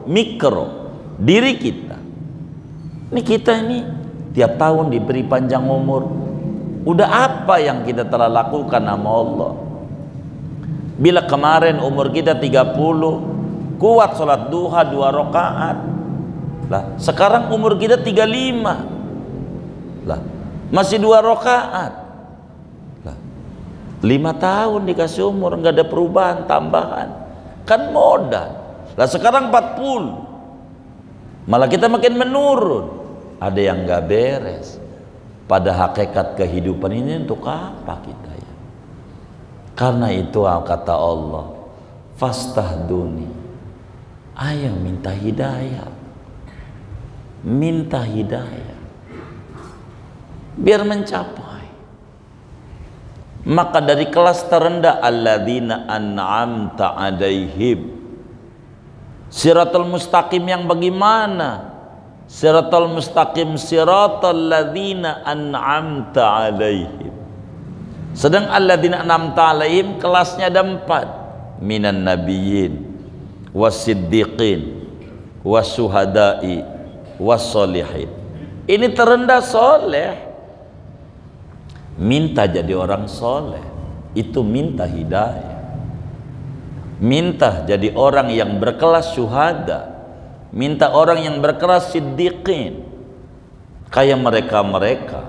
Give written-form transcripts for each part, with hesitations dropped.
mikro diri kita. Ini tiap tahun diberi panjang umur. Udah apa yang kita telah lakukan sama Allah? Bila kemarin umur kita 30, kuat sholat duha 2 rakaat. Lah, sekarang umur kita 35. Lah, masih 2 rakaat. Lah, 5 tahun dikasih umur, nggak ada perubahan tambahan. Kan modal. Lah sekarang 40. Malah kita makin menurun. Ada yang nggak beres. Pada hakikat kehidupan ini untuk apa kita ya? Karena itu kata Allah, fastahduni, ayo minta hidayah, minta hidayah, biar mencapai. Maka dari kelas terendah, alladzina an'amta alaihim, siratal mustaqim yang bagaimana? Siratal mustaqim siratal ladzina an'amta alaihim. Sedang alladzina an'amta alaihim kelasnya ada 4. Minan nabiyyin wasiddiqin wasuhada'i wassolihin. Ini terendah soleh. Minta jadi orang soleh, itu minta hidayah. Minta jadi orang yang berkelas syuhada, minta orang yang berkelas siddiqin, kayak mereka-mereka.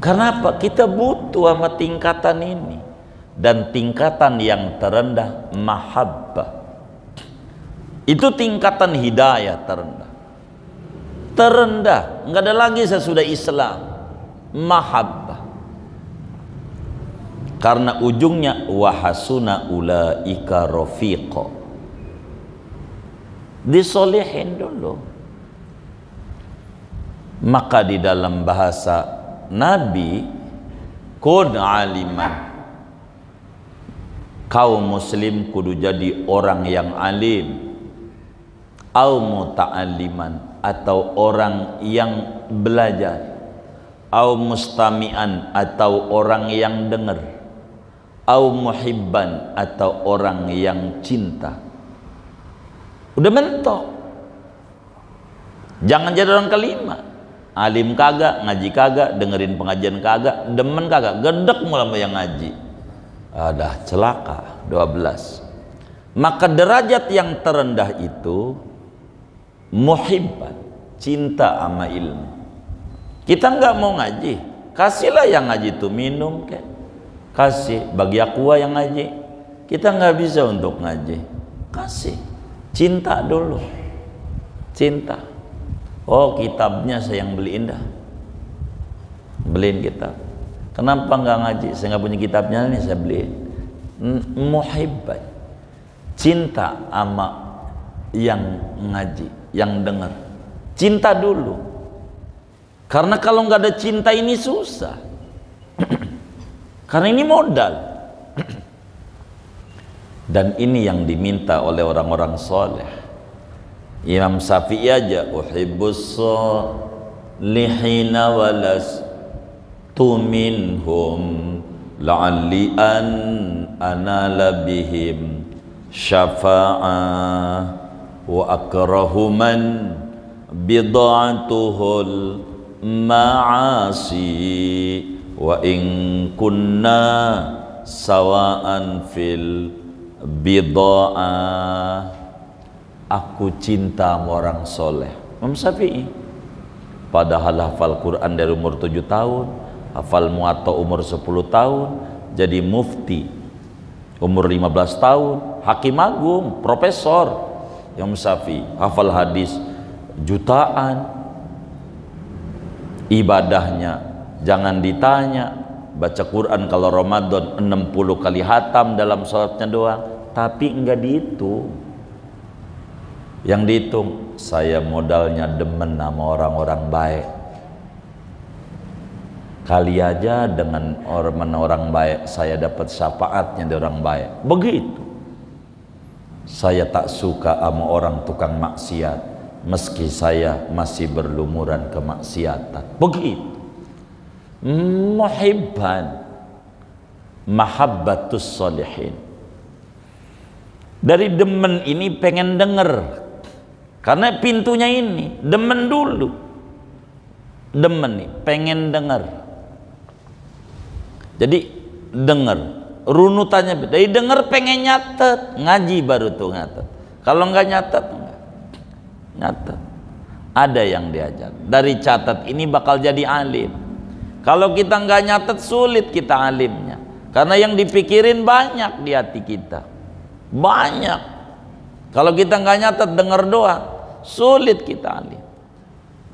Kenapa? Kita butuh sama tingkatan ini. Dan tingkatan yang terendah mahabbah, itu tingkatan hidayah terendah. Terendah, nggak ada lagi sesudah Islam. Mahabbah. Karena ujungnya wahasuna ulaika rafiqa, disolihin dulu. Maka di dalam bahasa Nabi, kun aliman, kaum muslim kudu jadi orang yang alim, au muta'alliman, atau orang yang belajar, au mustami'an, atau orang yang dengar, au muhibban, atau orang yang cinta. Udah mentok. Jangan jadi orang kelima. Alim kagak, ngaji kagak, dengerin pengajian kagak, demen kagak, gedek mulai yang ngaji. Ada celaka. 12. Maka derajat yang terendah itu muhibban, cinta sama ilmu. Kita nggak mau ngaji, kasihlah yang ngaji itu minum kayak, kasih bagi aqua yang ngaji. Kita nggak bisa untuk ngaji, kasih. Cinta dulu, cinta. Oh, kitabnya saya yang beliin dah, beliin kitab. Kenapa nggak ngaji? Saya nggak punya kitabnya, nih saya beliin. Muhibbat, cinta sama yang ngaji, yang dengar. Cinta dulu, karena kalau nggak ada cinta ini susah. Karena ini modal. Dan ini yang diminta oleh orang-orang soleh. Imam Syafi'i aja, uhibbus solihina walastu minhum la'alli an anala bihim syafa'ah wa akrahu man bid'atuhul ma'asi wa in kunna sawa'an fil bid'ah. Aku cinta sama orang soleh. Imam Syafi'i padahal hafal Quran dari umur 7 tahun, hafal Muwatta umur 10 tahun, jadi mufti umur 15 tahun, hakim agung, profesor. Imam Syafi'i hafal hadis jutaan. Ibadahnya jangan ditanya, baca Quran kalau Ramadan 60 kali hatam dalam sholatnya doang, tapi enggak dihitung. Yang dihitung, saya modalnya demen sama orang-orang baik. Kali aja dengan orang baik saya dapat syafaatnya dari orang baik. Begitu. Saya tak suka sama orang tukang maksiat, meski saya masih berlumuran kemaksiatan. Begitu. Muhibban, mahabbatus solihin. Dari demen ini pengen denger, karena pintunya ini demen dulu. Demen nih pengen denger, jadi denger runutannya. Dari denger pengen nyatet, ngaji baru tuh nyatet. Kalau nggak nyatet, enggak nyatet. Ada yang diajar dari catat ini bakal jadi alim. Kalau kita nggak nyatet, sulit kita alimnya, karena yang dipikirin banyak di hati kita, banyak. Kalau kita nggak nyatet, denger doang, sulit kita alim,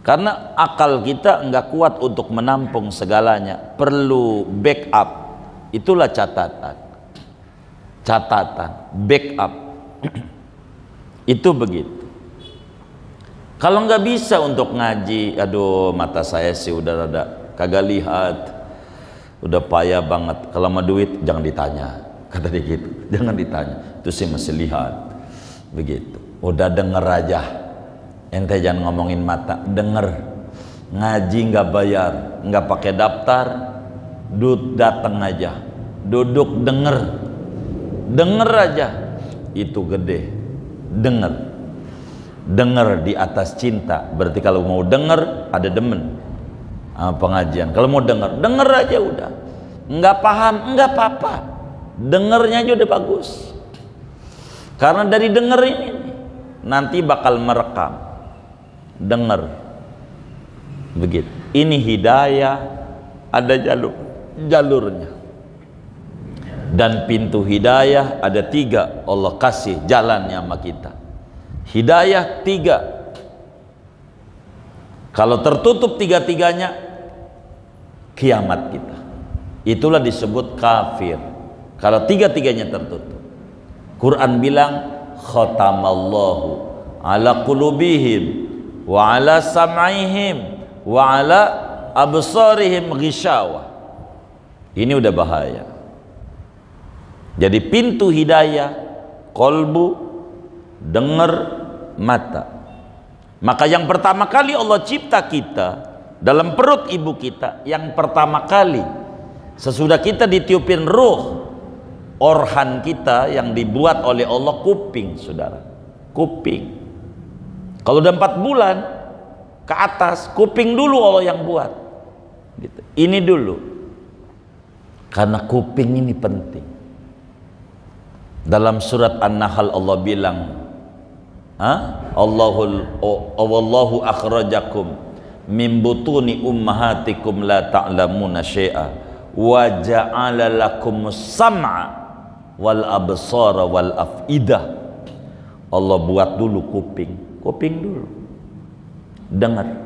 karena akal kita nggak kuat untuk menampung segalanya, perlu backup. Itulah catatan, backup. Itu begitu. Kalau nggak bisa untuk ngaji, aduh mata saya sih udah rada kagak lihat, udah payah banget. Kalau mau duit jangan ditanya, kata dia gitu, jangan ditanya, itu sih masih lihat. Begitu. Udah denger aja, ente jangan ngomongin mata, denger. Ngaji nggak bayar, nggak pakai daftar, datang aja, duduk denger aja, itu gede. Denger di atas cinta. Berarti kalau mau denger ada demen pengajian. Kalau mau denger aja udah. Nggak paham, nggak apa-apa, dengernya aja udah bagus. Karena dari denger ini nanti bakal merekam. Denger begitu. Ini hidayah, ada jalurnya. Dan pintu hidayah ada 3. Allah kasih jalannya sama kita. Hidayah 3. Kalau tertutup 3-tiganya, kiamat kita. Itulah disebut kafir. Kalau 3-tiganya tertutup. Quran bilang, khatamallahu ala qulubihim wa ala sam'ihim wa ala absarihim ghisyawah. Ini udah bahaya. Jadi pintu hidayah, kolbu, dengar, mata. Maka yang pertama kali Allah cipta kita dalam perut ibu kita, yang pertama kali sesudah kita ditiupin ruh, organ kita yang dibuat oleh Allah kuping, saudara. Kuping. Kalau udah 4 bulan ke atas, kuping dulu Allah yang buat. Gitu. Ini dulu. Karena kuping ini penting. Dalam surat An-Nahl Allah bilang, Allahu akhrajakum min butuni ummahatikum la ta'lamuna syai'a wa ja'ala lakumus sam'a wal absara wal af'idah. Allah buat dulu kuping dulu, dengar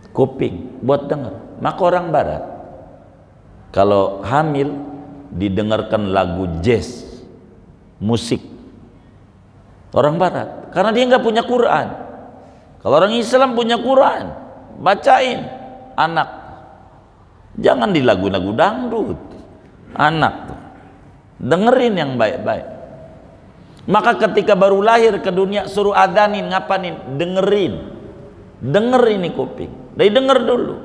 kuping buat dengar. Maka orang barat kalau hamil didengarkan lagu jazz, musik, orang barat, karena dia nggak punya Quran. Kalau orang Islam punya Quran, bacain anak, jangan di lagu-lagu dangdut. Anak tuh dengerin yang baik-baik. Maka ketika baru lahir ke dunia suruh adanin, ngapanin, dengerin ini kuping, dari denger dulu,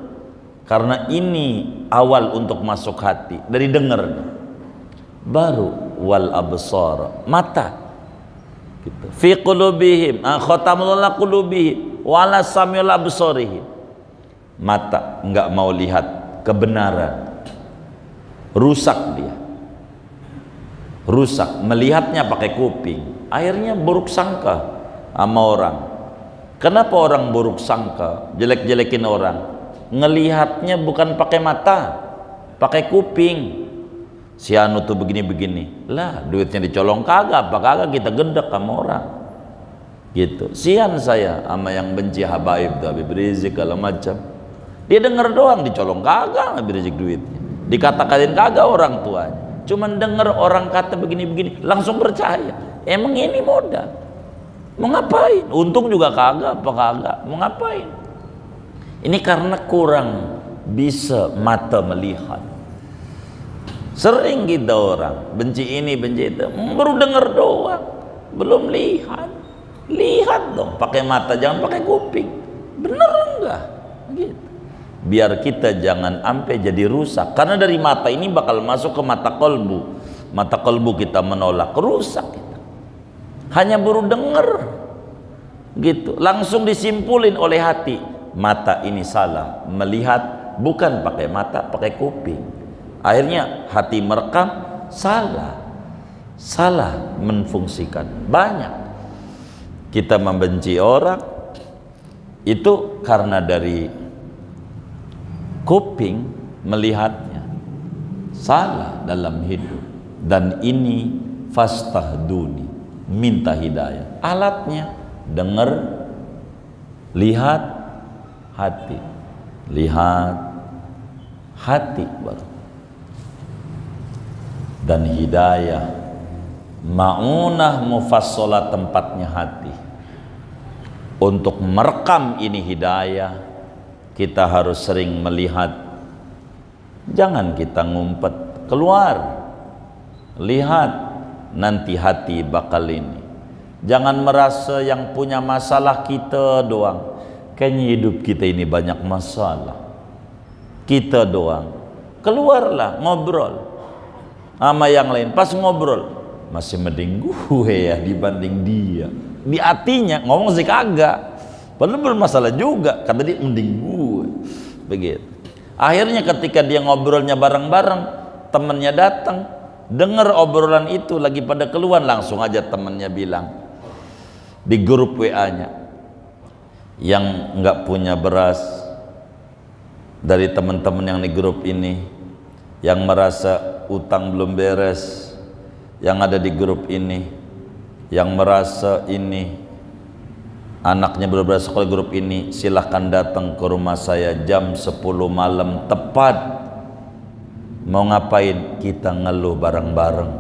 karena ini awal untuk masuk hati, dari denger. Baru wal absar, mata gitu. Fi qulubihim khatamullah qulubihim wala samil absarihim. Mata enggak mau lihat kebenaran, rusak dia, rusak. Melihatnya pakai kuping, akhirnya buruk sangka sama orang. Kenapa orang buruk sangka, jelek-jelekin orang? Ngelihatnya bukan pakai mata, pakai kuping. Si anu tuh begini-begini lah, duitnya dicolong kagak, apa kagak kita gedek sama orang gitu. Sian saya sama yang benci habaib tuh, Habib Rizik kalau macam. Dia denger doang, dicolong kagak Habib Rizik duitnya, dikata-katain kagak orang tuanya, cuman denger orang kata begini-begini langsung percaya. Emang ini modal, mau ngapain? Untung juga kagak, apa kagak, mau ngapain? Ini karena kurang bisa mata melihat. Sering kita orang benci ini, benci itu, baru denger doang, belum lihat. Lihat dong, pakai mata, jangan pakai kuping. Bener enggak? Gitu. Biar kita jangan sampai jadi rusak. Karena dari mata ini bakal masuk ke mata kolbu. mata kalbu kita menolak, rusak kita. Hanya baru dengar gitu, langsung disimpulin oleh hati, mata ini salah melihat, bukan pakai mata, pakai kuping. Akhirnya hati merekam, salah menfungsikan. Banyak kita membenci orang itu karena dari kuping melihatnya, salah dalam hidup. Dan ini fastahduni, minta hidayah. Alatnya dengar, lihat, hati. Lihat, hati baru. Dan hidayah, ma'unah mufassalah, tempatnya hati. Untuk merekam ini hidayah, kita harus sering melihat. Jangan kita ngumpet, keluar. Lihat, nanti hati bakal ini. Jangan merasa yang punya masalah kita doang. Kayaknya hidup kita ini banyak masalah. Kita doang. Keluarlah, ngobrol sama yang lain. Pas ngobrol, masih mending gue ya dibanding dia. Di hatinya ngomong sih kagak, padahal bermasalah juga. Kata dia mending gue. Begitu. Akhirnya ketika dia ngobrolnya bareng-bareng, temennya datang, dengar obrolan itu lagi pada keluar, langsung aja temennya bilang di grup WA-nya, yang nggak punya beras dari teman-teman yang di grup ini, yang merasa utang belum beres, yang ada di grup ini, yang merasa ini anaknya belum beres sekolah grup ini, silahkan datang ke rumah saya jam 10 malam tepat. Mau ngapain? Kita ngeluh bareng-bareng.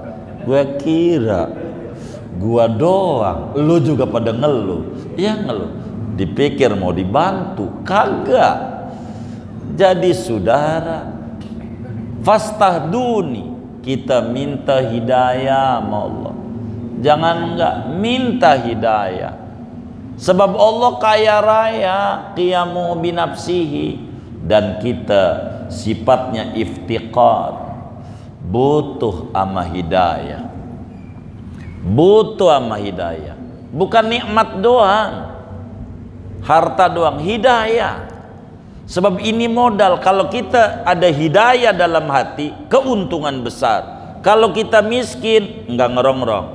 Gue kira gua doang, lu juga pada ngeluh. Ya ngeluh, dipikir mau dibantu, kagak. Jadi saudara, fastahduni, kita minta hidayah sama Allah. Jangan enggak minta hidayah. Sebab Allah kaya raya, qiyamu binafsihi, dan kita sifatnya iftiqar, butuh ama hidayah. Butuh ama hidayah. Bukan nikmat doang, harta doang, hidayah. Sebab ini modal. Kalau kita ada hidayah dalam hati, keuntungan besar. Kalau kita miskin, enggak ngerongrong,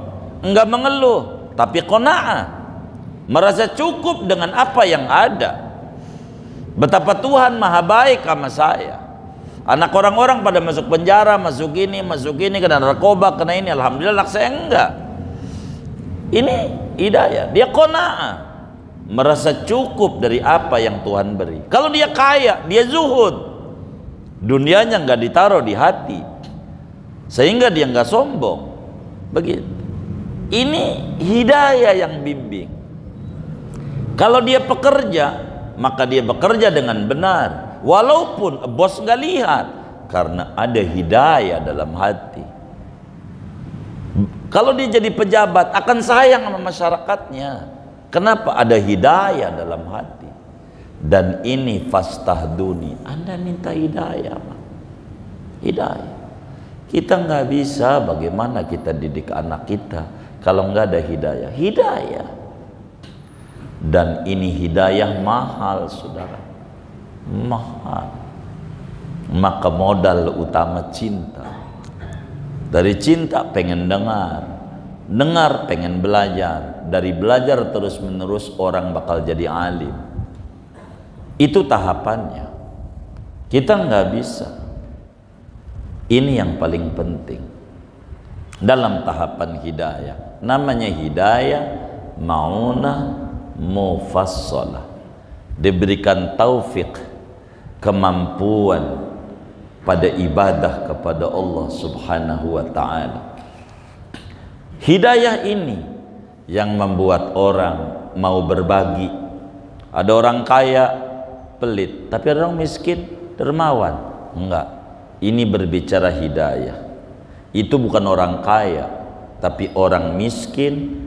enggak mengeluh, tapi qanaah, merasa cukup dengan apa yang ada. Betapa Tuhan maha baik sama saya. Anak orang-orang pada masuk penjara, masuk ini, kena narkoba, kena ini. Alhamdulillah saya enggak. Ini hidayah. Dia qanaah, merasa cukup dari apa yang Tuhan beri. Kalau dia kaya, dia zuhud, dunianya enggak ditaruh di hati, sehingga dia enggak sombong. Begitu. Ini hidayah yang bimbing. Kalau dia pekerja, maka dia bekerja dengan benar, walaupun bos nggak lihat, karena ada hidayah dalam hati. Kalau dia jadi pejabat, akan sayang sama masyarakatnya. Kenapa? Ada hidayah dalam hati. Dan ini fastahduni, Anda minta hidayah, hidayah. Kita nggak bisa, bagaimana kita didik anak kita kalau nggak ada hidayah? Hidayah. Dan ini hidayah mahal, saudara, mahal. Maka modal utama cinta. Dari cinta pengen dengar, dengar pengen belajar, dari belajar terus menerus orang bakal jadi alim. Itu tahapannya. Kita nggak bisa. Ini yang paling penting dalam tahapan hidayah. Namanya hidayah maunah mufassalah, diberikan taufik, kemampuan pada ibadah kepada Allah Subhanahu wa ta'ala. Hidayah ini yang membuat orang mau berbagi. Ada orang kaya pelit, tapi ada orang miskin dermawan. Enggak, ini berbicara hidayah. Itu bukan orang kaya, tapi orang miskin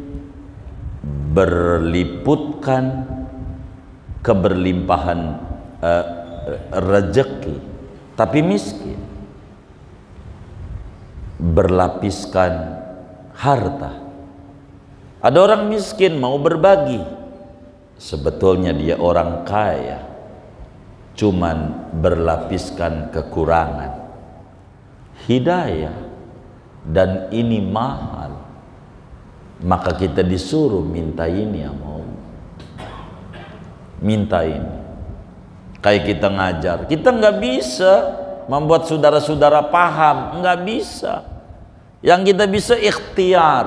berliputkan keberlimpahan rezeki, tapi miskin. berlapiskan harta. Ada orang miskin mau berbagi, sebetulnya dia orang kaya, cuman berlapiskan kekurangan. Hidayah, dan ini mahal, maka kita disuruh minta ini ya Allah. Minta ini. Kayak kita ngajar, kita nggak bisa membuat saudara-saudara paham, nggak bisa. Yang kita bisa ikhtiar,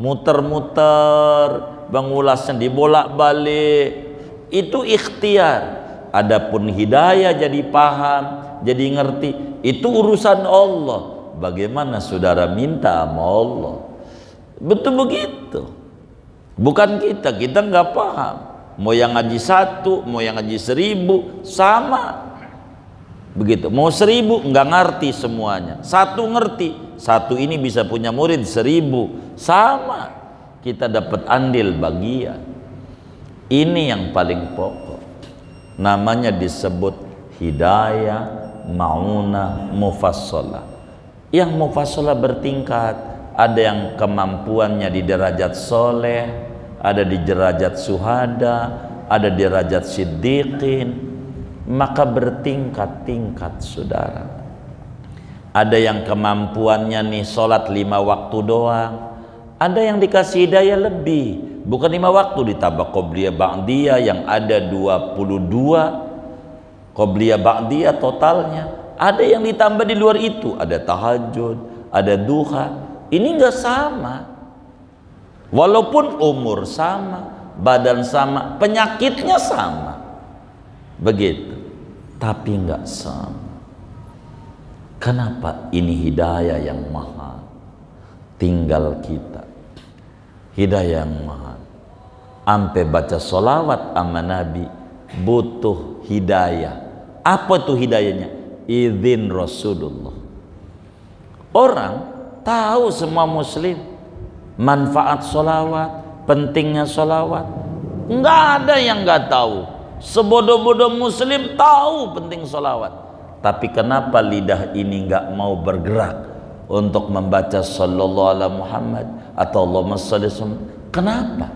muter-muter, mengulasnya dibolak-balik, itu ikhtiar. Adapun hidayah jadi paham, jadi ngerti, itu urusan Allah. Bagaimana saudara minta sama Allah? Betul begitu. Bukan kita nggak paham. Mau yang ngaji 1, mau yang ngaji 1000, sama. Begitu. Mau 1000 nggak ngerti semuanya. 1 ngerti. 1 ini bisa punya murid 1000, sama. Kita dapat andil bagian. Ini yang paling pokok. Namanya disebut hidayah ma'unah mufassalah. Yang mufassalah bertingkat, ada yang kemampuannya di derajat soleh, ada di derajat suhada, ada di derajat siddiqin, maka bertingkat-tingkat saudara. Ada yang kemampuannya nih sholat 5 waktu doang, ada yang dikasih hidayah lebih, bukan 5 waktu, ditambah qobliyah ba'diyah yang ada 22 qobliyah ba'diyah totalnya. Ada yang ditambah di luar itu, ada tahajud, ada duha. Ini enggak sama. Walaupun umur sama, badan sama, penyakitnya sama. Begitu. Tapi enggak sama. Kenapa? Ini hidayah yang mahal. Tinggal kita. Hidayah yang mahal. Ampe baca sholawat sama Nabi butuh hidayah. Apa tuh hidayahnya? Izin Rasulullah. Orang tahu semua muslim manfaat sholawat, pentingnya sholawat. Nggak ada yang nggak tahu. Sebodoh-bodoh muslim tahu penting sholawat. Tapi kenapa lidah ini nggak mau bergerak untuk membaca sallallahu alaihi Muhammad atau Allahumma shalli alaihi wasallam? Kenapa?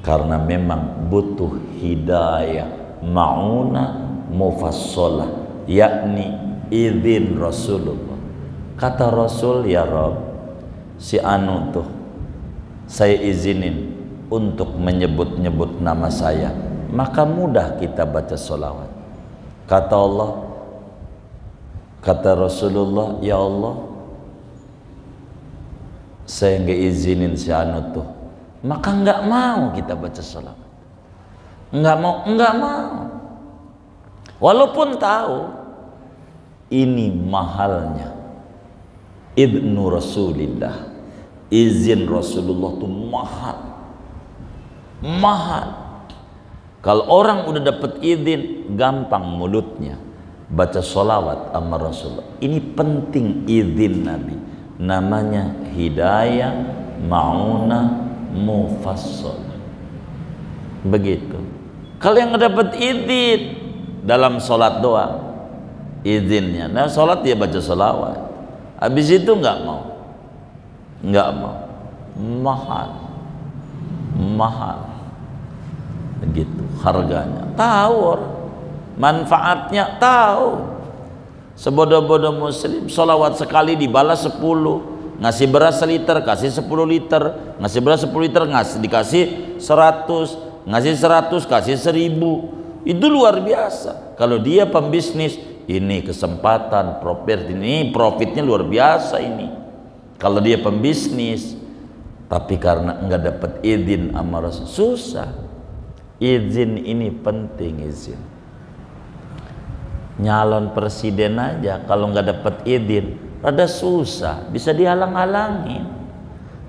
Karena memang butuh hidayah ma'unah mufassalah, yakni izin Rasulullah. Kata Rasul, ya Rabb, si anu tuh saya izinin untuk menyebut-nyebut nama saya, maka mudah kita baca sholawat. Kata Allah, kata Rasulullah, ya Allah, saya nggak izinin si anu tuh, maka nggak mau kita baca sholawat. Nggak mau. Walaupun tahu ini mahalnya ibnu Rasulillah, izin Rasulullah tuh mahal. Kalau orang udah dapat izin, gampang mulutnya baca sholawat sama Rasulullah. Ini penting izin Nabi. Namanya hidayah ma'unah mufassalah. Begitu. Kalau yang dapat izin dalam sholat doang, izinnya, nah sholat dia baca sholawat, habis itu nggak mau, mahal, begitu harganya. Tahu orang, manfaatnya tahu. Sebodoh-bodoh muslim sholawat sekali dibalas 10, ngasih beras 1 liter kasih 10 liter, ngasih beras 10 liter dikasih 100, ngasih 100 kasih 1000. Itu luar biasa. Kalau dia pembisnis, ini kesempatan properti, ini profitnya luar biasa ini. Kalau dia pembisnis, tapi karena enggak dapat izin sama Rasul, susah. Izin ini penting, izin. Nyalon presiden aja kalau enggak dapat izin, rada susah, bisa dihalang-halangin.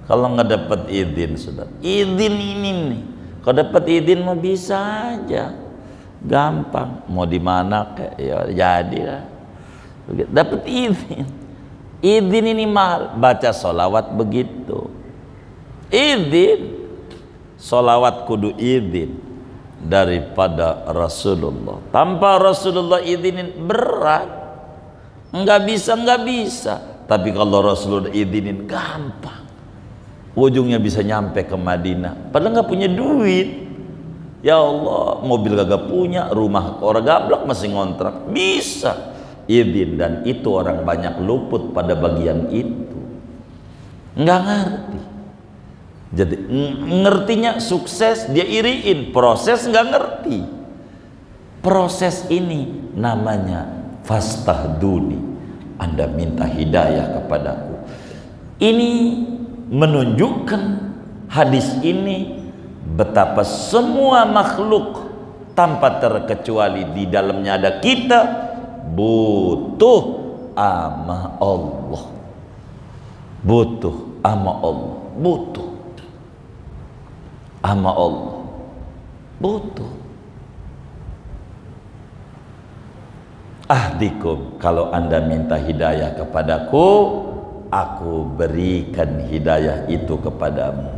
Kalau enggak dapat izin, saudara. Izin ini nih. Kalau dapat izin mah bisa aja. Gampang, mau di mana kayak ya jadilah. Dapat izin. Izin ini mahal. Baca sholawat begitu. Izin. Sholawat kudu izin daripada Rasulullah. Tanpa Rasulullah izinin berat. Enggak bisa. Tapi kalau Rasulullah izinin gampang, ujungnya bisa nyampe ke Madinah padahal nggak punya duit. Ya Allah, mobil kagak punya, rumah orang gablak masih ngontrak, bisa izin. Dan itu orang banyak luput pada bagian itu, nggak ngerti. Jadi ngertinya sukses dia iriin, proses nggak ngerti. Proses ini namanya fastahduni, Anda minta hidayah kepadaku. Ini menunjukkan hadis ini betapa semua makhluk tanpa terkecuali di dalamnya ada kita butuh ama Allah, butuh ama Allah, butuh ama Allah, butuh. Ahdikum, kalau Anda minta hidayah kepadaku, aku berikan hidayah itu kepadamu.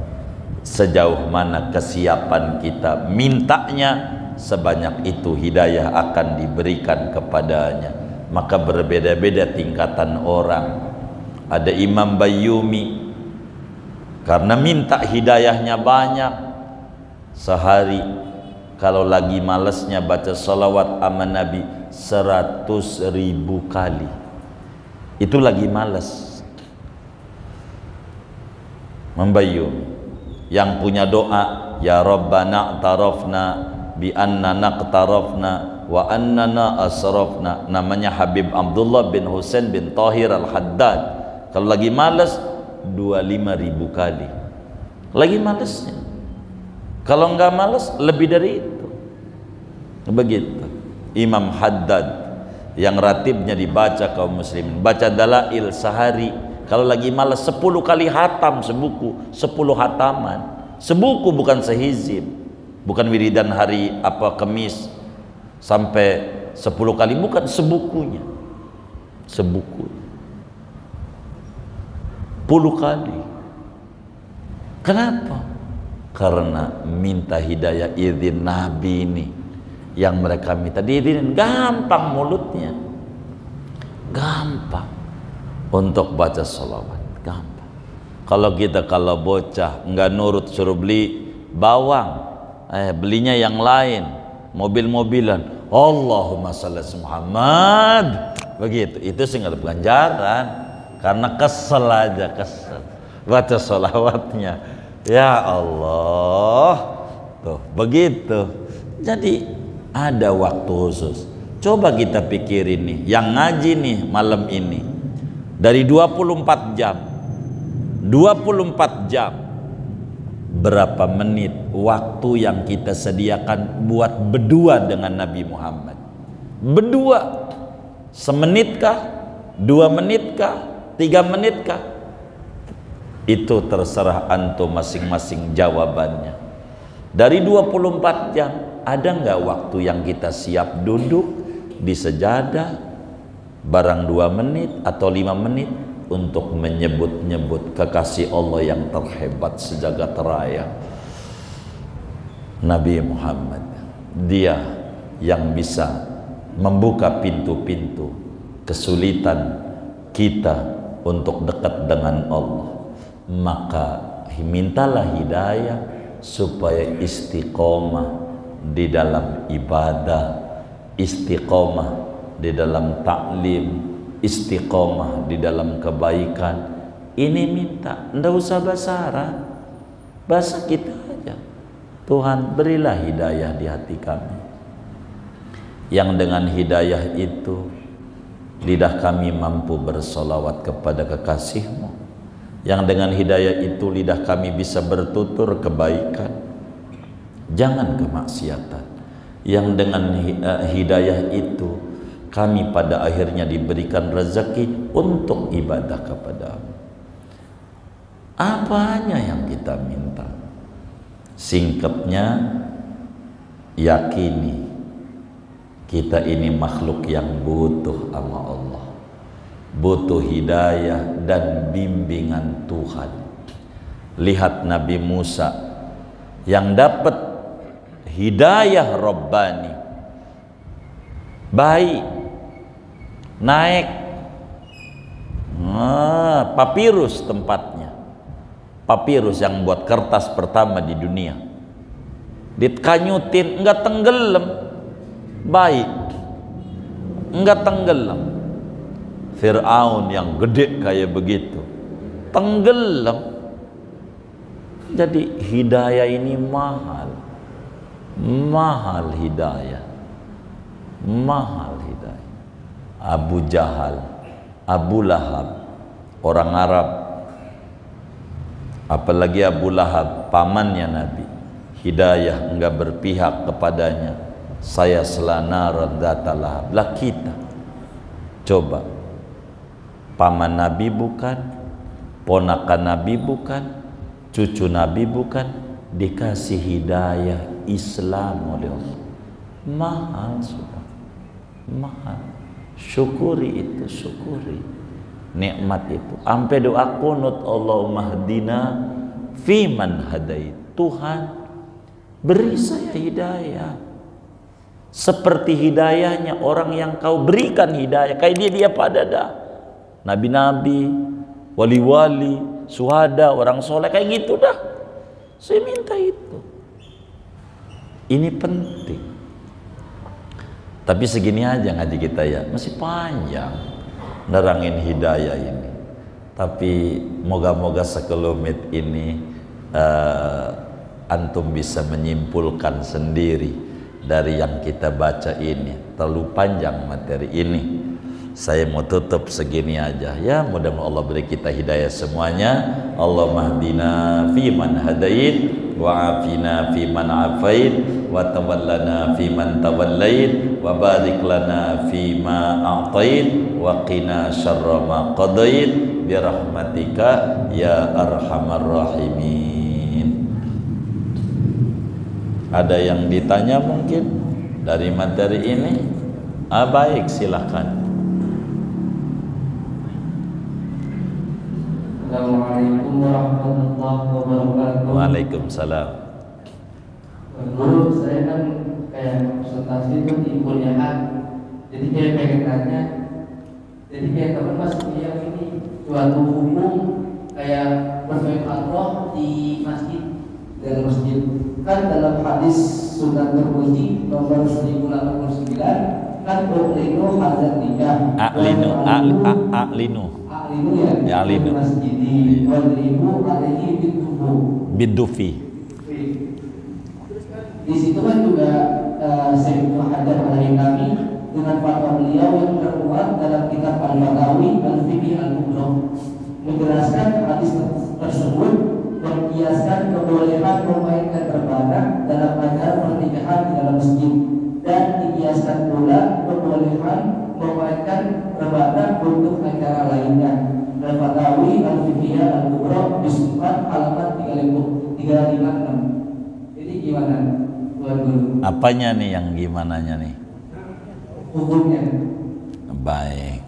Sejauh mana kesiapan kita mintanya, sebanyak itu hidayah akan diberikan kepadanya. Maka berbeda-beda tingkatan orang. Ada Imam Bayyumi, karena minta hidayahnya banyak, sehari kalau lagi malesnya baca salawat sama Nabi 100.000 kali. Itu lagi males. Membayyumi yang punya doa, ya Rabbana a'tarafna bi annana naqtarafna wa annana asrafna, namanya Habib Abdullah bin Husain bin Tahir al-Haddad. Kalau lagi malas 25.000 kali lagi malesnya. Kalau enggak malas lebih dari itu. Begitu Imam Haddad yang ratibnya dibaca kaum muslimin, baca dalail sehari. Kalau lagi malas 10 kali hatam sebuku, 10 hataman sebuku, bukan sehizib, bukan wiridan hari Kamis sampai 10 kali, bukan, sebukunya, sebuku 10 kali. Kenapa? Karena minta hidayah, izin Nabi ini yang mereka minta diizinin, gampang mulutnya, gampang untuk baca sholawat, gampang. Kalau kita, kalau bocah nggak nurut, suruh beli bawang, belinya yang lain, mobil-mobilan, Allahumma shalli ala Muhammad, begitu, itu sih nggak ada ganjaran, karena kesel aja, kesel baca sholawatnya. Ya Allah, tuh begitu. Jadi ada waktu khusus. Coba kita pikirin nih, yang ngaji nih malam ini dari 24 jam 24 jam, berapa menit waktu yang kita sediakan buat berdua dengan Nabi Muhammad? Berdua, semenitkah, 2 menitkah, 3 menitkah? Itu terserah antum masing-masing jawabannya. Dari 24 jam, ada nggak waktu yang kita siap duduk di sejadah barang 2 menit atau 5 menit untuk menyebut-nyebut kekasih Allah yang terhebat sejagat raya, Nabi Muhammad. Dia yang bisa membuka pintu-pintu kesulitan kita untuk dekat dengan Allah. Maka mintalah hidayah supaya istiqomah di dalam ibadah, istiqomah di dalam taklim, istiqomah di dalam kebaikan. Ini minta, ndak usah bahasa bahasa kita aja. Tuhan, berilah hidayah di hati kami, yang dengan hidayah itu lidah kami mampu bersolawat kepada kekasih-Mu, yang dengan hidayah itu lidah kami bisa bertutur kebaikan, jangan kemaksiatan, yang dengan hidayah itu kami pada akhirnya diberikan rezeki untuk ibadah kepada-Mu. Apanya yang kita minta? Singkatnya, yakini kita ini makhluk yang butuh sama Allah, butuh hidayah dan bimbingan Tuhan. Lihat Nabi Musa yang dapat hidayah Rabbani, baik naik Papirus tempatnya. Papirus yang buat kertas pertama di dunia. Dikanyutin, enggak tenggelam. Baik. Enggak tenggelam. Fir'aun yang gede kayak begitu tenggelam. Jadi hidayah ini mahal. Mahal hidayah. Mahal hidayah. Abu Jahal, Abu Lahab, orang Arab, apalagi Abu Lahab, pamannya Nabi, hidayah enggak berpihak kepadanya. Saya selanaran data lahab. Lah kita coba, paman Nabi bukan, ponakan Nabi bukan, cucu Nabi bukan, dikasih hidayah Islam oleh Allah. Mahal sudah, mahal. Syukuri itu, syukuri nikmat itu. Sampai doa kunut, Allahumma hdina fiman hadait. Tuhan, beri saya hidayah seperti hidayahnya orang yang kau berikan hidayah. Kayak dia pada dah nabi-nabi, wali-wali, suhada, orang soleh, kayak gitu dah. Saya minta itu. Ini penting. Tapi segini aja ngaji kita ya, masih panjang nerangin hidayah ini. Tapi moga-moga sekelumit ini antum bisa menyimpulkan sendiri dari yang kita baca ini. Terlalu panjang materi ini. Saya mau tutup segini aja ya, mudah-mudahan Allah beri kita hidayah semuanya. Allahumma hdina fiman hadait, wa afina fiman afait, wa tawallana fiman tawallait, wa barik lana fima a'tait, wa qina syarra ma qadait, bi rahmatika ya arhamar rahimin. Ada yang ditanya mungkin dari materi ini? Baik, silakan. Assalamualaikum warahmatullahi wabarakatuh. Waalaikumsalam. Dulu saya kan kayak konsultasi itu di kuliahan, jadi kayak pengen nanya, jadi kayak teman pas kuliah ini suatu hukum kayak berfiqah di masjid, dalam masjid kan dalam hadis Sunan Tirmidzi nomor 1089 kan berlinu hazard nikah. A'linu ya alinu masjidi wadribu alaihi bidufi. Di situ kan juga Syekh Muhammad Al-Haytami dengan fatwa beliau yang termuat dalam kitab Al-Fatawi Al-Fiqh Al-Kubra menjelaskan hadis tersebut mengkiaskan kebolehan memainkan rebana dalam acara pernikahan di dalam masjid, dan dikiaskan pula kebolehan memainkan rebana untuk acara lainnya. Al-Fatawi Al-Fiqh Al-Kubra disebut halaman 356. Jadi gimana, Tuan Guru? Apanya nih yang gimananya nih? Hukumnya. Baik.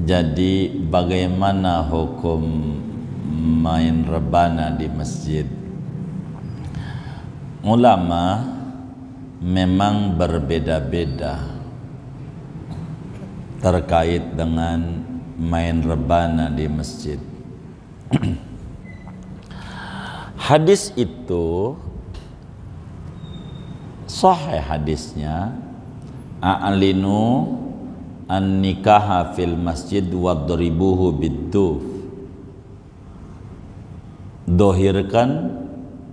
Jadi bagaimana hukum main rebana di masjid? Ulama memang berbeda-beda terkait dengan main rebana di masjid. Hadis itu sahih hadisnya, a'linu an-nikaha fil masjid wadribuhu bid-duf. Dohirkan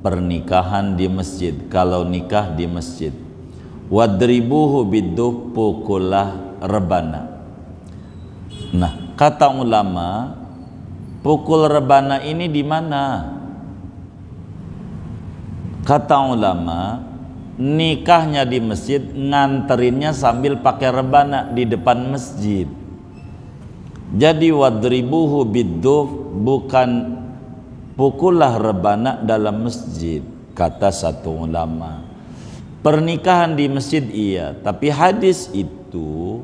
pernikahan di masjid, kalau nikah di masjid. Wadribuhu bid-duf, pukullah rebana. Nah, kata ulama, pukul rebana ini di mana? Kata ulama, nikahnya di masjid, nganterinnya sambil pakai rebana di depan masjid. Jadi wadribuhu bidduf, bukan pukullah rebana dalam masjid, kata satu ulama. Pernikahan di masjid iya, tapi hadis itu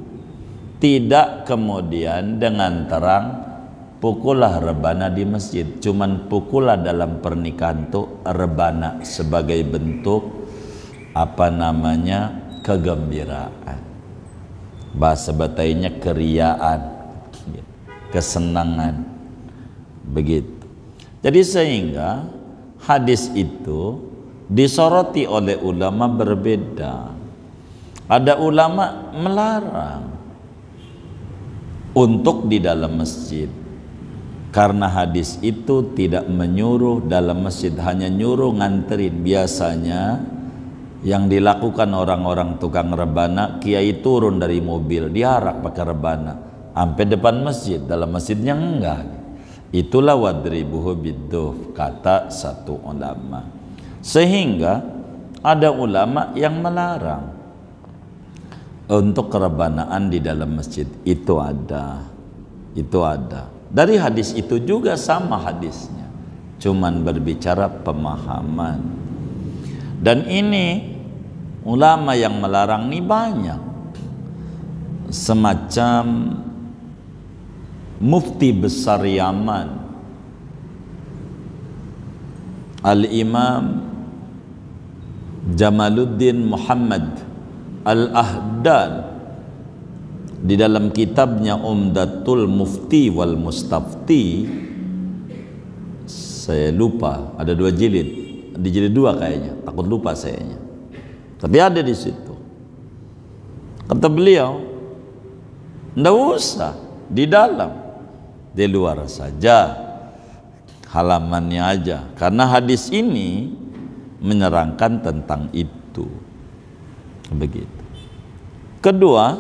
tidak kemudian dengan terang pukullah rebana di masjid, cuman pukullah dalam pernikahan itu rebana sebagai bentuk apa namanya, kegembiraan, bahasa batainya keriaan, kesenangan. Begitu. Jadi sehingga hadis itu disoroti oleh ulama berbeda. Ada ulama melarang untuk di dalam masjid, karena hadis itu tidak menyuruh dalam masjid, hanya nyuruh nganterin. Biasanya yang dilakukan orang-orang tukang rebana, kiai turun dari mobil diarak pakai rebana sampai depan masjid, dalam masjidnya enggak. Itulah wadribuhu bidduf, kata satu ulama. Sehingga ada ulama yang melarang untuk kerebanaan di dalam masjid. Itu ada. Dari hadis itu juga sama hadisnya, cuman berbicara pemahaman. Dan ini ulama yang melarang ini banyak, semacam mufti besar Yaman, Al-Imam Jamaluddin Muhammad Al-Ahdan, di dalam kitabnya Umdatul Mufti wal Mustafti, saya lupa, ada 2 jilid, di jilid 2 kayaknya, takut lupa sayanya, tapi ada di situ. Kata beliau, ndak usah di dalam, di luar saja, halamannya aja, karena hadis ini menerangkan tentang itu. Begitu. Kedua,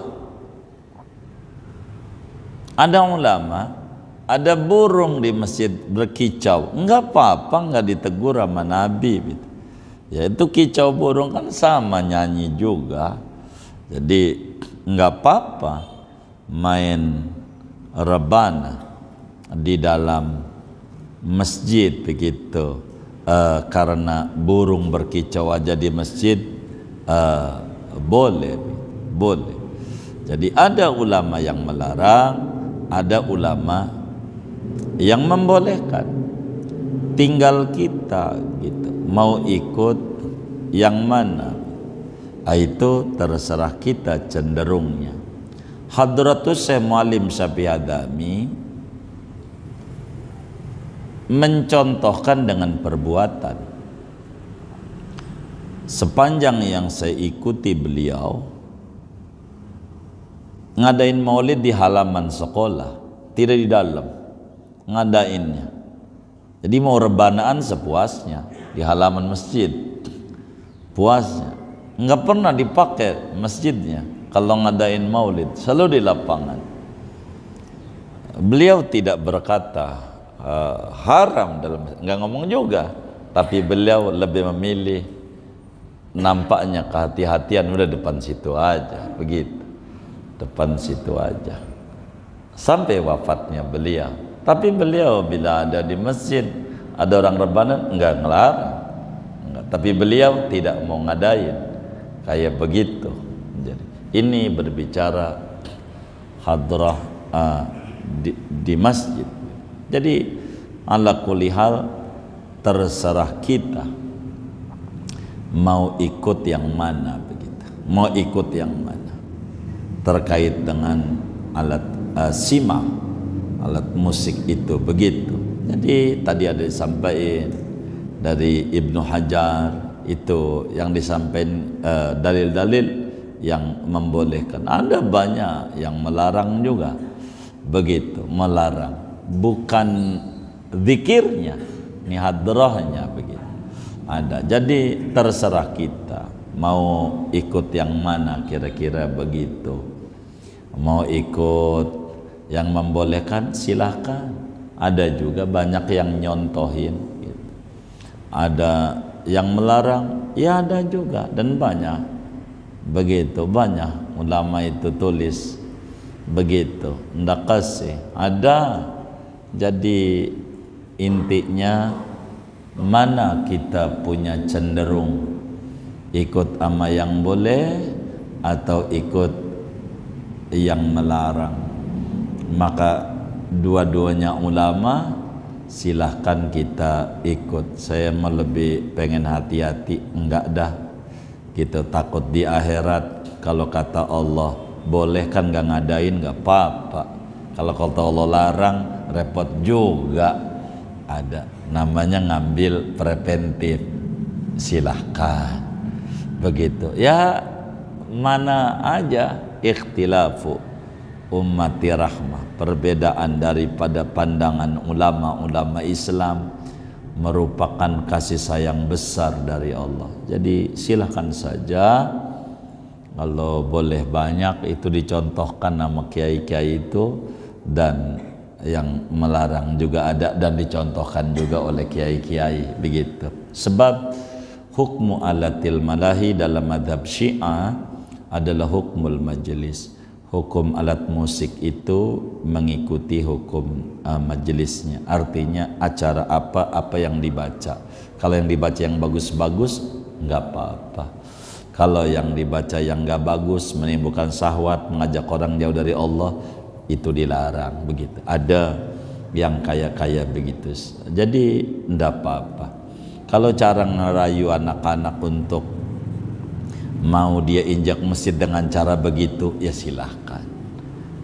ada ulama, ada burung di masjid berkicau, enggak apa-apa, enggak ditegur sama Nabi gitu. Ya itu kicau burung kan sama nyanyi juga, jadi enggak apa-apa main rebana di dalam masjid begitu. Karena burung berkicau aja di masjid, boleh. Jadi ada ulama yang melarang, ada ulama yang membolehkan. Tinggal kita gitu, mau ikut yang mana, itu terserah kita cenderungnya. Hadratus Syekh Muallim Syafi'i Adami mencontohkan dengan perbuatan. Sepanjang yang saya ikuti beliau ngadain maulid di halaman sekolah, tidak di dalam, ngadainnya. Jadi mau rebanaan sepuasnya di halaman masjid, puasnya. Nggak pernah dipakai masjidnya kalau ngadain maulid, selalu di lapangan. Beliau tidak berkata haram dalam, nggak ngomong juga, tapi beliau lebih memilih nampaknya kehati-hatian, udah depan situ aja, begitu. Depan situ aja sampai wafatnya beliau. Tapi beliau bila ada di masjid ada orang rebanan enggak ngelarang, enggak. Tapi beliau tidak mau ngadain kayak begitu. Jadi ini berbicara hadrah di masjid. Jadi ala kulli hal terserah kita mau ikut yang mana begitu, mau ikut yang mana. Terkait dengan alat sima, alat musik itu begitu. Jadi tadi ada disampaikan dari Ibnu Hajar itu yang disampaikan dalil-dalil yang membolehkan. Ada banyak yang melarang juga begitu, melarang bukan zikirnya, ini hadrahnya begitu. Ada. Jadi terserah kita mau ikut yang mana, kira-kira begitu. Mau ikut yang membolehkan silahkan. Ada juga banyak yang nyontohin gitu. Ada yang melarang, ya ada juga, dan banyak begitu. Banyak ulama itu tulis begitu, ndak kasih ada. Jadi intinya mana kita punya cenderung ikut ama yang boleh atau ikut yang melarang. Maka dua-duanya ulama silahkan kita ikut. Saya mau lebih pengen hati-hati, enggak dah kita takut di akhirat kalau kata Allah boleh kan nggak ngadain nggak apa-apa, Kalau Allah larang repot juga. Ada namanya ngambil preventif, silahkan begitu ya. Mana aja ikhtilafu ummati rahmah, perbedaan daripada pandangan ulama-ulama Islam merupakan kasih sayang besar dari Allah. Jadi silahkan saja, kalau boleh banyak itu dicontohkan nama kiai-kiai itu, dan yang melarang juga ada dan dicontohkan juga oleh kiai-kiai begitu. Sebab hukmu alatil malahi dalam madhab Syiah adalah hukmul majlis. Hukum alat musik itu mengikuti hukum majelisnya. Artinya acara apa yang dibaca. Kalau yang dibaca yang bagus-bagus nggak apa-apa. Kalau yang dibaca yang nggak bagus, menimbulkan syahwat, mengajak orang jauh dari Allah, itu dilarang begitu. Ada yang kaya-kaya begitu. Jadi enggak apa-apa. Kalau cara ngerayu anak-anak untuk mau dia injak masjid dengan cara begitu, ya silahkan.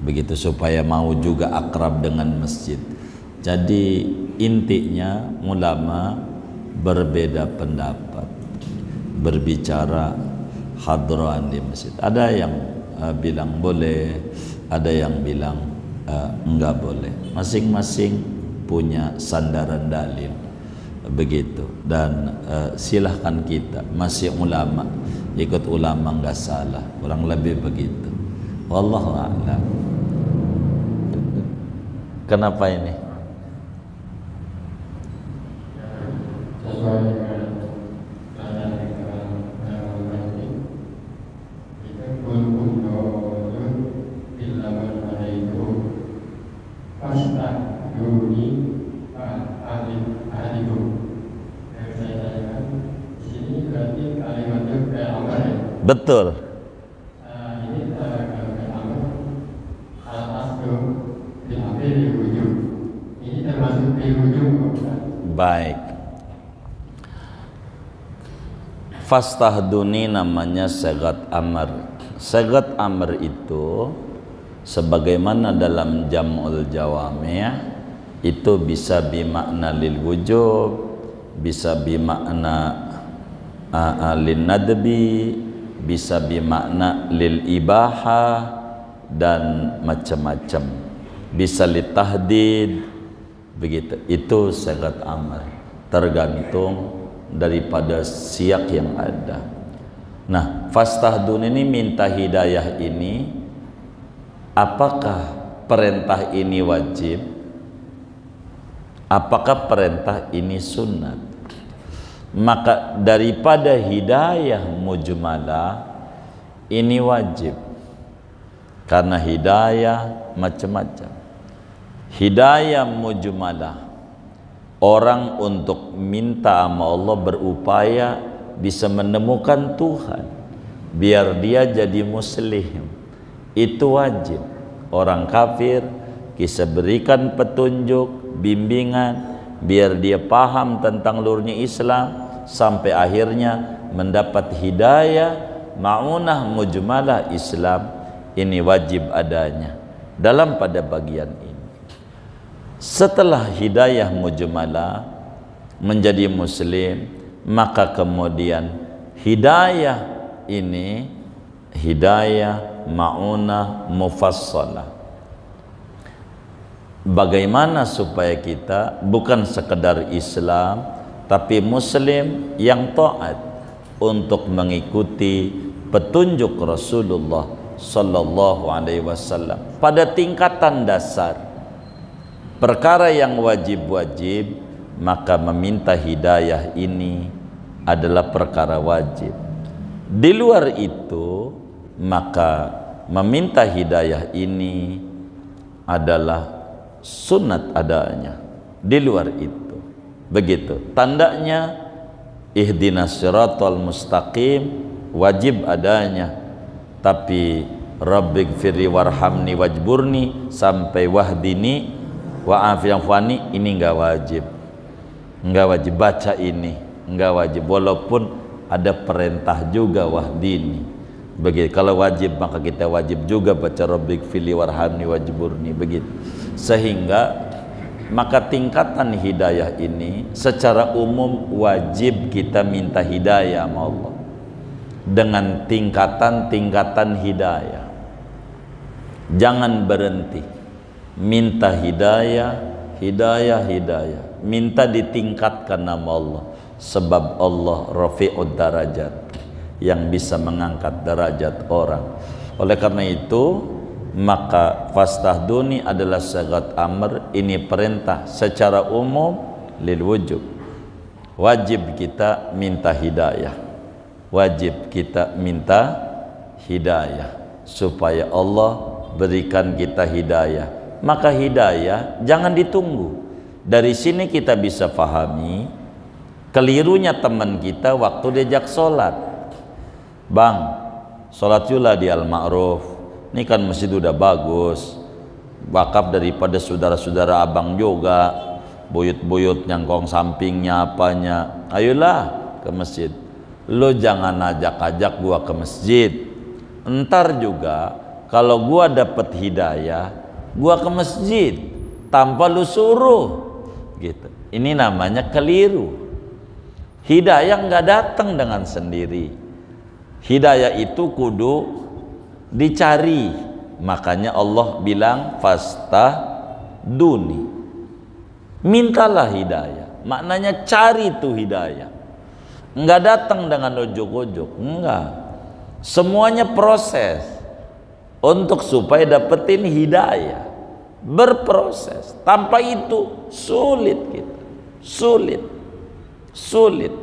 Begitu supaya mau juga akrab dengan masjid. Jadi intinya ulama berbeda pendapat, berbicara hadran di masjid. Ada yang bilang boleh, ada yang bilang enggak boleh. Masing-masing punya sandaran dalil begitu. Dan silahkan kita masih ulama, ikut ulama enggak salah, kurang lebih begitu. Wallahu a'lam. Kenapa ini? Betul. Baik. Fastahduni namanya segat amr. Segat amr itu sebagaimana dalam jam'ul jawami' itu bisa bimakna lil wujub, bisa bimakna lin nadbi, bisa bimakna lil ibahah, dan macam-macam, bisa litahdid begitu. Itu segat amr, tergantung daripada siyak yang ada. Nah, fastahdun ini minta hidayah ini, apakah perintah ini wajib? Apakah perintah ini sunnat? Maka daripada hidayah mujmalah ini wajib, karena hidayah macam-macam. Hidayah mujmalah, orang untuk minta sama Allah, berupaya bisa menemukan Tuhan biar dia jadi muslim, itu wajib. Orang kafir kita berikan petunjuk, bimbingan biar dia paham tentang nurnya Islam sampai akhirnya mendapat hidayah ma'unah mujmalah Islam. Ini wajib adanya dalam pada bagian ini. Setelah hidayah mujmalah menjadi muslim, maka kemudian hidayah ini hidayah ma'unah mufassalah. Bagaimana supaya kita bukan sekedar Islam, tapi muslim yang taat untuk mengikuti petunjuk Rasulullah sallallahu alaihi wasallam pada tingkatan dasar. Perkara yang wajib-wajib, maka meminta hidayah ini adalah perkara wajib. Di luar itu, maka meminta hidayah ini adalah sunat adanya. Di luar itu begitu. Tandanya ihdinas siratal mustaqim wajib adanya, tapi rabbighfirli warhamni wajburni sampai wahdini wa'afiyafani ini enggak wajib. Enggak wajib baca ini, enggak wajib, walaupun ada perintah juga wahdini. Begitu. Kalau wajib maka kita wajib juga baca Rabbik fili warhamni wajburni, begitu. Sehingga maka tingkatan hidayah ini secara umum wajib kita minta hidayah sama Allah dengan tingkatan-tingkatan hidayah. Jangan berhenti minta hidayah, minta ditingkatkan nama Allah, sebab Allah rafi'ud darajat, yang bisa mengangkat derajat orang. Oleh karena itu maka fastahduni adalah sagat amr, ini perintah secara umum lil wujub. Wajib kita minta hidayah, wajib kita minta hidayah supaya Allah berikan kita hidayah. Maka hidayah jangan ditunggu. Dari sini kita bisa pahami kelirunya teman kita waktu diajak sholat. Bang, sholat juga di Al-Ma'ruf, ini kan masjid udah bagus, wakaf daripada saudara-saudara abang juga, buyut-buyut nyangkong sampingnya apanya, ayolah ke masjid. Lo jangan ajak-ajak gua ke masjid, entar juga kalau gua dapet hidayah gua ke masjid tanpa lu suruh gitu. Ini namanya keliru. Hidayah nggak datang dengan sendiri. Hidayah itu kudu dicari. Makanya Allah bilang fastahduni, mintalah hidayah. Maknanya cari tuh hidayah, nggak datang dengan ojok-ojok, enggak. Semuanya proses untuk supaya dapetin hidayah, berproses. Tanpa itu sulit gitu, sulit.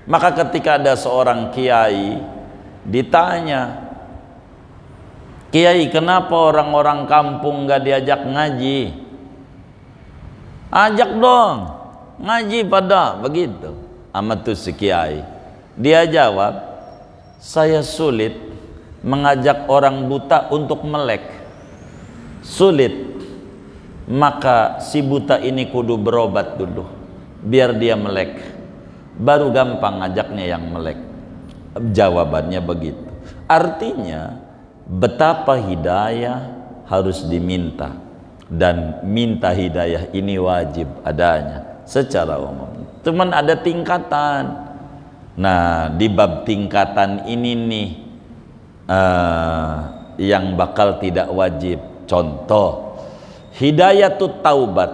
Maka ketika ada seorang kiai ditanya, Kiai, kenapa orang-orang kampung nggak diajak ngaji? Ajak dong ngaji pada, begitu. Amat tuh si kiai. Dia jawab, saya sulit mengajak orang buta untuk melek. Sulit. Maka si buta ini kudu berobat dulu, biar dia melek. Baru gampang ngajaknya yang melek. Jawabannya begitu. Artinya betapa hidayah harus diminta, dan minta hidayah ini wajib adanya secara umum. Cuman ada tingkatan. Nah, di bab tingkatan ini nih yang bakal tidak wajib. Contoh, hidayatut taubat.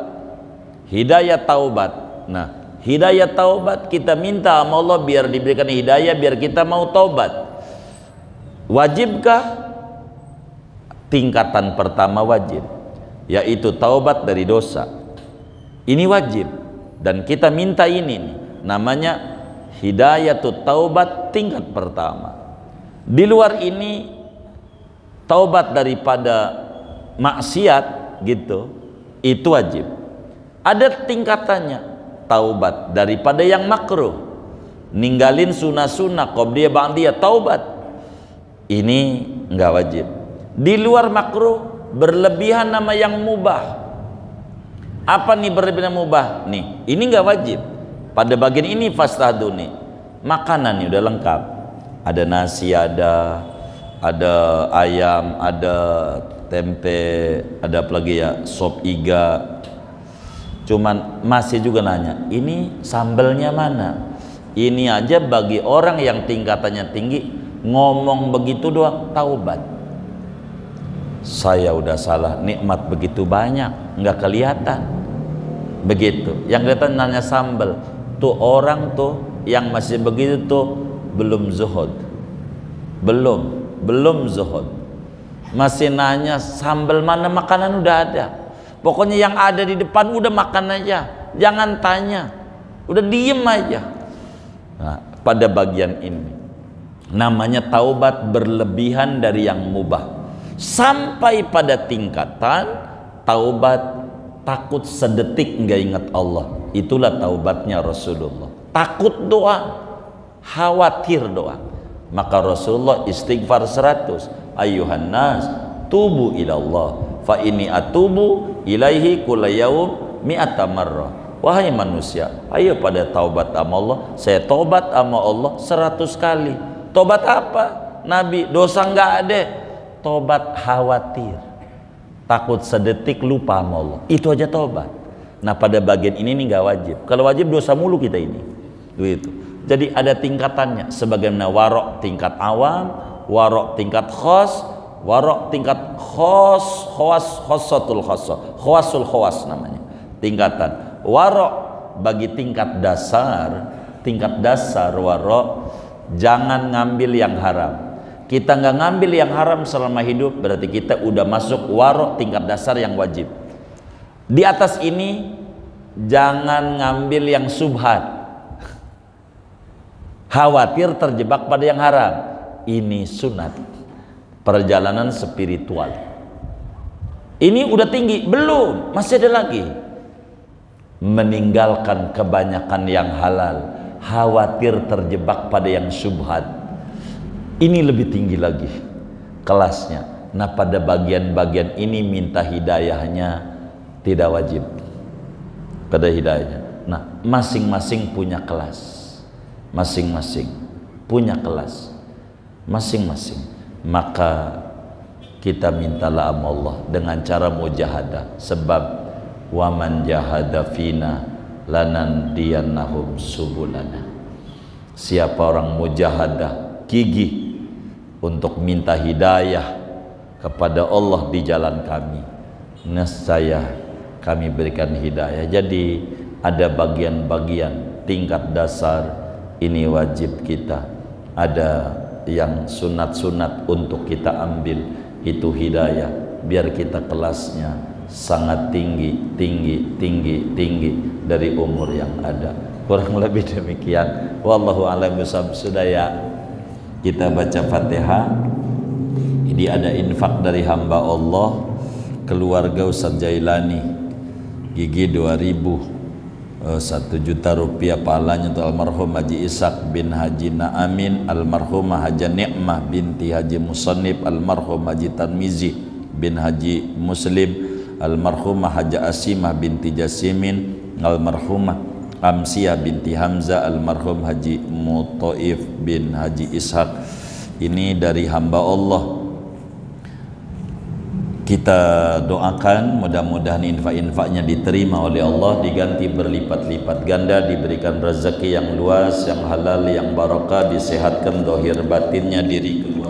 Hidayah taubat. Nah, hidayah taubat kita minta sama Allah biar diberikan hidayah biar kita mau taubat. Wajibkah? Tingkatan pertama wajib, yaitu taubat dari dosa. Ini wajib dan kita minta ini nih, namanya hidayatut taubat tingkat pertama. Di luar ini taubat daripada maksiat gitu, itu wajib. Ada tingkatannya, taubat daripada yang makruh, ninggalin sunnah-sunnah qobliyah ba'diyah, taubat. Ini enggak wajib. Di luar makruh, berlebihan nama yang mubah. Apa nih berlebihan mubah? Nih, ini nggak wajib. Pada bagian ini fastahduni. Makanan nih udah lengkap. Ada nasi, ada ayam, ada tempe, ada apa lagi ya, sop iga. Cuman masih juga nanya, ini sambelnya mana? Ini aja bagi orang yang tingkatannya tinggi, ngomong begitu doang taubat. Saya udah salah, nikmat begitu banyak nggak kelihatan, begitu. Yang kelihatan nanya sambal. Tuh orang tuh yang masih begitu tuh belum zuhud, belum zuhud, masih nanya sambal mana, makanan udah ada. Pokoknya yang ada di depan udah makan aja, jangan tanya, udah diem aja. Nah, pada bagian ini namanya taubat berlebihan dari yang mubah. Sampai pada tingkatan taubat takut sedetik nggak ingat Allah. Itulah taubatnya Rasulullah. Takut doang, khawatir doang. Maka Rasulullah istighfar 100. Ayuhan nas tubu ilallah fa inni atubu ilaihi kulla yaum mi'ata marrah. Wahai manusia, ayo pada taubat sama Allah. Saya taubat sama Allah 100 kali. Taubat apa? Nabi, dosa nggak ada, tobat khawatir, takut sedetik lupa sama Allah, itu aja tobat. Nah pada bagian ini nih nggak wajib. Kalau wajib dosa mulu kita ini. Itu. Jadi ada tingkatannya, sebagaimana warok tingkat awam, warok tingkat khos, warok tingkat khosatul khosa, khawasul khawas namanya. Tingkatan warok bagi tingkat dasar warok, jangan ngambil yang haram. Kita nggak ngambil yang haram selama hidup, berarti kita udah masuk warok tingkat dasar yang wajib. Di atas ini jangan ngambil yang subhat, khawatir terjebak pada yang haram. Ini sunat perjalanan spiritual. Ini udah tinggi, belum, masih ada lagi. Meninggalkan kebanyakan yang halal, khawatir terjebak pada yang subhat. Ini lebih tinggi lagi kelasnya. Nah pada bagian-bagian ini minta hidayahnya tidak wajib pada hidayahnya. Nah masing-masing punya kelas, masing-masing punya kelas masing-masing. Maka kita mintalah sama Allah dengan cara mujahadah, sebab waman jahada fina lanandiyannahum subulana. Siapa orang mujahadah, gigih untuk minta hidayah kepada Allah di jalan kami, nescaya kami berikan hidayah. Jadi ada bagian-bagian tingkat dasar ini wajib kita, ada yang sunat-sunat untuk kita ambil, itu hidayah, biar kita kelasnya sangat tinggi dari umur yang ada. Kurang lebih demikian. Wallahu a'lam bishawab. Sudah ya, kita baca Fatihah. Ini ada infak dari hamba Allah, keluarga Ustaz Jailani, gigi 2000, 1 juta rupiah pahalanya untuk almarhum Haji Ishak bin Haji Naamin, almarhumah Haji Ni'mah binti Haji Musannib, almarhum Haji Tarmizi bin Haji Muslim, almarhumah Haji Asimah binti Jasimin, almarhumah Amsiyah binti Hamzah, almarhum Haji Mutaif bin Haji Ishak. Ini dari hamba Allah. Kita doakan mudah-mudahan infak-infaknya diterima oleh Allah, diganti berlipat-lipat ganda, diberikan rezeki yang luas, yang halal, yang barakah, disehatkan zahir batinnya, diri keluarga.